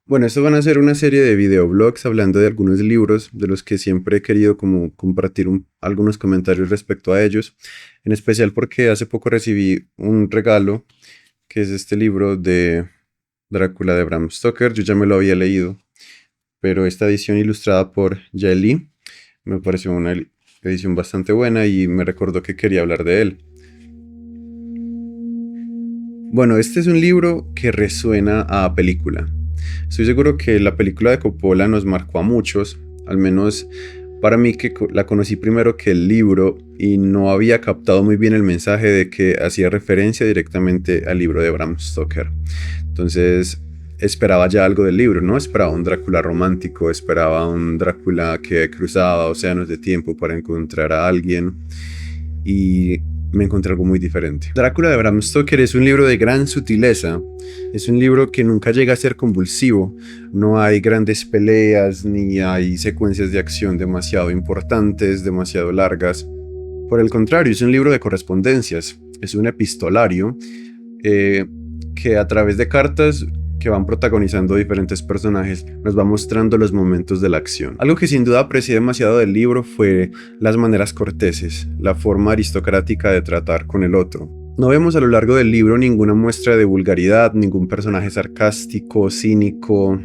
Bueno, esto van a ser una serie de videoblogs hablando de algunos libros de los que siempre he querido como compartir algunos comentarios respecto a ellos, en especial porque hace poco recibí un regalo que es este libro de Drácula de Bram Stoker. Yo ya me lo había leído, pero esta edición ilustrada por Yaeli me pareció una edición bastante buena y me recordó que quería hablar de él. Bueno, este es un libro que resuena a película. Estoy seguro que la película de Coppola nos marcó a muchos, al menos para mí que la conocí primero que el libro y no había captado muy bien el mensaje de que hacía referencia directamente al libro de Bram Stoker. Entonces esperaba ya algo del libro, ¿no? Esperaba un Drácula romántico, esperaba un Drácula que cruzaba océanos de tiempo para encontrar a alguien y me encontré algo muy diferente. Drácula de Bram Stoker es un libro de gran sutileza, es un libro que nunca llega a ser convulsivo, no hay grandes peleas ni hay secuencias de acción demasiado importantes, demasiado largas. Por el contrario, es un libro de correspondencias, es un epistolario que a través de cartas que van protagonizando diferentes personajes, nos va mostrando los momentos de la acción. Algo que sin duda aprecié demasiado del libro fue las maneras corteses, la forma aristocrática de tratar con el otro. No vemos a lo largo del libro ninguna muestra de vulgaridad, ningún personaje sarcástico, cínico.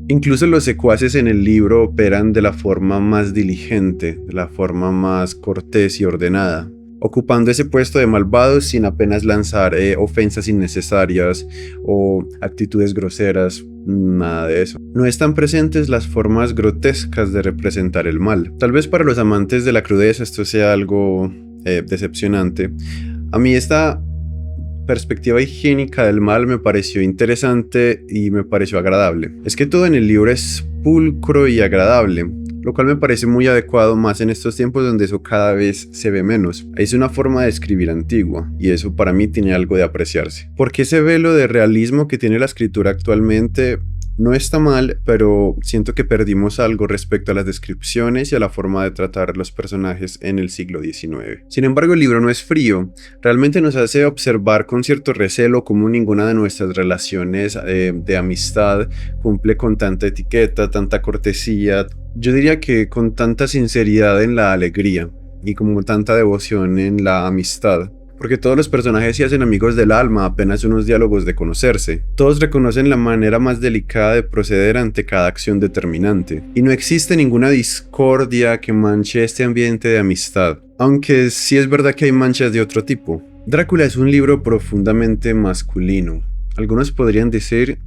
Incluso los secuaces en el libro operan de la forma más diligente, de la forma más cortés y ordenada, ocupando ese puesto de malvados sin apenas lanzar ofensas innecesarias o actitudes groseras, nada de eso. No están presentes las formas grotescas de representar el mal. Tal vez para los amantes de la crudeza esto sea algo decepcionante. A mí esta perspectiva higiénica del mal me pareció interesante y me pareció agradable. Es que todo en el libro es pulcro y agradable, lo cual me parece muy adecuado más en estos tiempos donde eso cada vez se ve menos. Es una forma de escribir antigua y eso para mí tiene algo de apreciarse. Porque ese velo de realismo que tiene la escritura actualmente no está mal, pero siento que perdimos algo respecto a las descripciones y a la forma de tratar los personajes en el siglo XIX. Sin embargo, el libro no es frío, realmente nos hace observar con cierto recelo cómo ninguna de nuestras relaciones de amistad cumple con tanta etiqueta, tanta cortesía, yo diría que con tanta sinceridad en la alegría y como tanta devoción en la amistad. Porque todos los personajes se hacen amigos del alma, apenas unos diálogos de conocerse. Todos reconocen la manera más delicada de proceder ante cada acción determinante. Y no existe ninguna discordia que manche este ambiente de amistad. Aunque sí es verdad que hay manchas de otro tipo. Drácula es un libro profundamente masculino. Algunos podrían decir,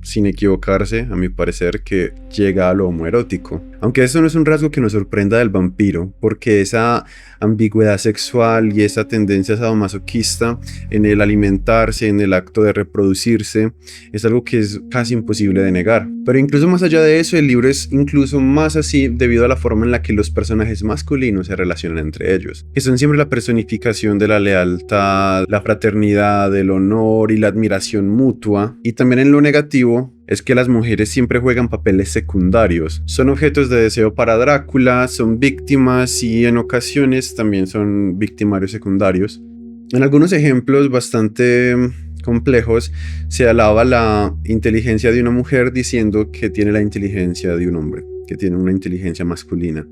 sin equivocarse, a mi parecer, que llega a lo homoerótico. Aunque eso no es un rasgo que nos sorprenda del vampiro, porque esa ambigüedad sexual y esa tendencia sadomasoquista en el alimentarse, en el acto de reproducirse, es algo que es casi imposible de negar. Pero incluso más allá de eso, el libro es incluso más así debido a la forma en la que los personajes masculinos se relacionan entre ellos, que son siempre la personificación de la lealtad, la fraternidad, el honor y la admiración mutua. Y también en lo negativo es que las mujeres siempre juegan papeles secundarios. Son objetos de deseo para Drácula, son víctimas y en ocasiones también son victimarios secundarios. En algunos ejemplos bastante complejos se alaba la inteligencia de una mujer diciendo que tiene la inteligencia de un hombre, que tiene una inteligencia masculina.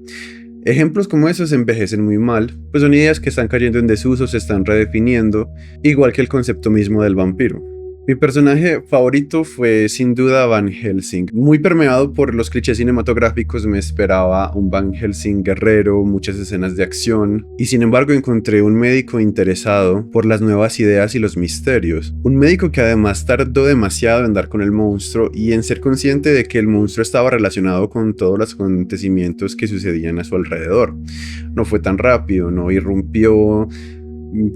Ejemplos como esos envejecen muy mal, pues son ideas que están cayendo en desuso, se están redefiniendo, igual que el concepto mismo del vampiro. Mi personaje favorito fue sin duda Van Helsing. Muy permeado por los clichés cinematográficos, me esperaba un Van Helsing guerrero, muchas escenas de acción, y sin embargo encontré un médico interesado por las nuevas ideas y los misterios. Un médico que además tardó demasiado en dar con el monstruo y en ser consciente de que el monstruo estaba relacionado con todos los acontecimientos que sucedían a su alrededor. No fue tan rápido, no irrumpió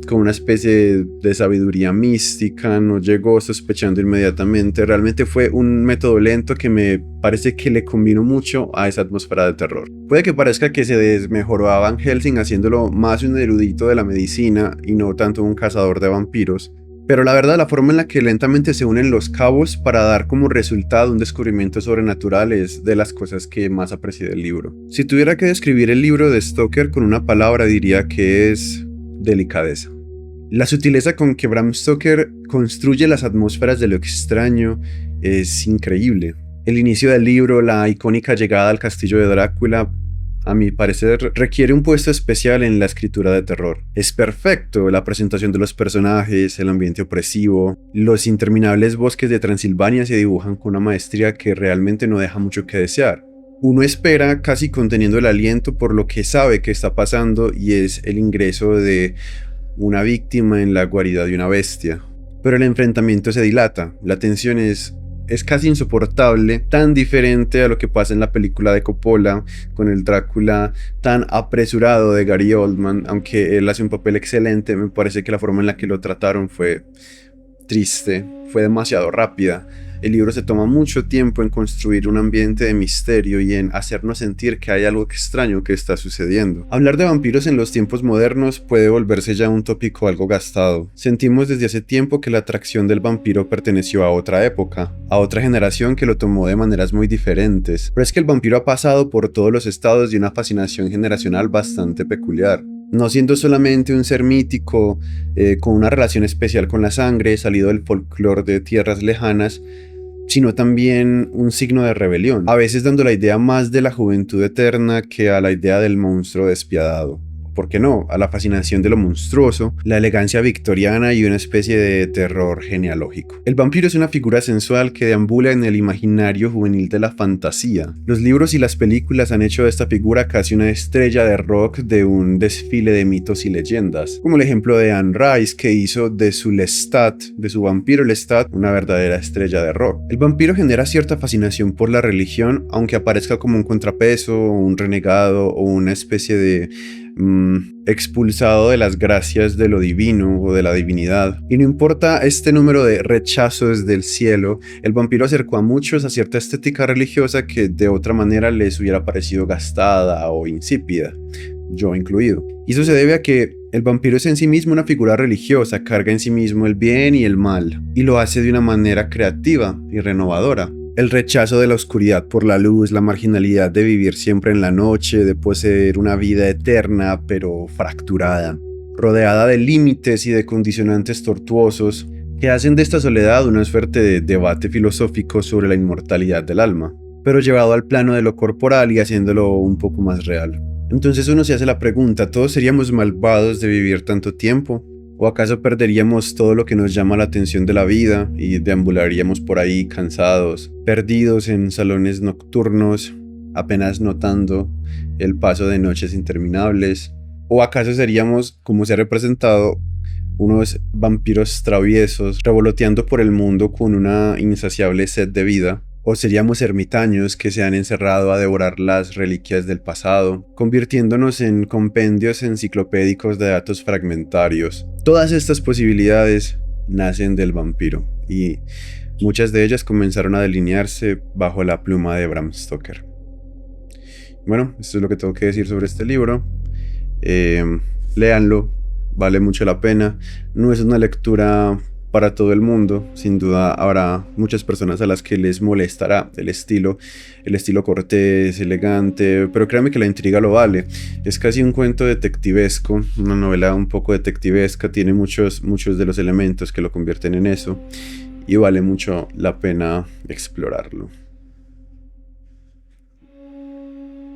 con una especie de sabiduría mística, no llegó sospechando inmediatamente. Realmente fue un método lento que me parece que le combinó mucho a esa atmósfera de terror. Puede que parezca que se desmejoró a Van Helsing haciéndolo más un erudito de la medicina y no tanto un cazador de vampiros, pero la verdad la forma en la que lentamente se unen los cabos para dar como resultado un descubrimiento sobrenatural es de las cosas que más aprecié del libro. Si tuviera que describir el libro de Stoker con una palabra, diría que es delicadeza. La sutileza con que Bram Stoker construye las atmósferas de lo extraño es increíble. El inicio del libro, la icónica llegada al castillo de Drácula, a mi parecer, requiere un puesto especial en la escritura de terror. Es perfecto, la presentación de los personajes, el ambiente opresivo, los interminables bosques de Transilvania se dibujan con una maestría que realmente no deja mucho que desear. Uno espera, casi conteniendo el aliento, por lo que sabe que está pasando, y es el ingreso de una víctima en la guarida de una bestia. Pero el enfrentamiento se dilata, la tensión es casi insoportable, tan diferente a lo que pasa en la película de Coppola, con el Drácula tan apresurado de Gary Oldman. Aunque él hace un papel excelente, me parece que la forma en la que lo trataron fue triste, fue demasiado rápida. El libro se toma mucho tiempo en construir un ambiente de misterio y en hacernos sentir que hay algo extraño que está sucediendo. Hablar de vampiros en los tiempos modernos puede volverse ya un tópico algo gastado. Sentimos desde hace tiempo que la atracción del vampiro perteneció a otra época, a otra generación que lo tomó de maneras muy diferentes. Pero es que el vampiro ha pasado por todos los estados de una fascinación generacional bastante peculiar. No siendo solamente un ser mítico, con una relación especial con la sangre, salido del folclore de tierras lejanas, sino también un signo de rebelión, a veces dando la idea más de la juventud eterna que a la idea del monstruo despiadado. ¿Por qué no? A la fascinación de lo monstruoso, la elegancia victoriana y una especie de terror genealógico. El vampiro es una figura sensual que deambula en el imaginario juvenil de la fantasía. Los libros y las películas han hecho de esta figura casi una estrella de rock de un desfile de mitos y leyendas, como el ejemplo de Anne Rice, que hizo de su Lestat, de su vampiro Lestat, una verdadera estrella de rock. El vampiro genera cierta fascinación por la religión, aunque aparezca como un contrapeso, un renegado o una especie de expulsado de las gracias de lo divino o de la divinidad. Y no importa este número de rechazos del cielo, el vampiro acercó a muchos a cierta estética religiosa que de otra manera les hubiera parecido gastada o insípida, yo incluido. Y eso se debe a que el vampiro es en sí mismo una figura religiosa, carga en sí mismo el bien y el mal, y lo hace de una manera creativa y renovadora. El rechazo de la oscuridad por la luz, la marginalidad de vivir siempre en la noche, de poseer una vida eterna pero fracturada, rodeada de límites y de condicionantes tortuosos que hacen de esta soledad una suerte de debate filosófico sobre la inmortalidad del alma, pero llevado al plano de lo corporal y haciéndolo un poco más real. Entonces uno se hace la pregunta, ¿todos seríamos malvados de vivir tanto tiempo? ¿O acaso perderíamos todo lo que nos llama la atención de la vida y deambularíamos por ahí cansados, perdidos en salones nocturnos, apenas notando el paso de noches interminables? ¿O acaso seríamos, como se ha representado, unos vampiros traviesos revoloteando por el mundo con una insaciable sed de vida? ¿O seríamos ermitaños que se han encerrado a devorar las reliquias del pasado, convirtiéndonos en compendios enciclopédicos de datos fragmentarios? Todas estas posibilidades nacen del vampiro, y muchas de ellas comenzaron a delinearse bajo la pluma de Bram Stoker. Bueno, esto es lo que tengo que decir sobre este libro. Léanlo, vale mucho la pena. No es una lectura para todo el mundo, sin duda habrá muchas personas a las que les molestará el estilo cortés, elegante, pero créanme que la intriga lo vale. Es casi un cuento detectivesco, una novela un poco detectivesca, tiene muchos de los elementos que lo convierten en eso, y vale mucho la pena explorarlo.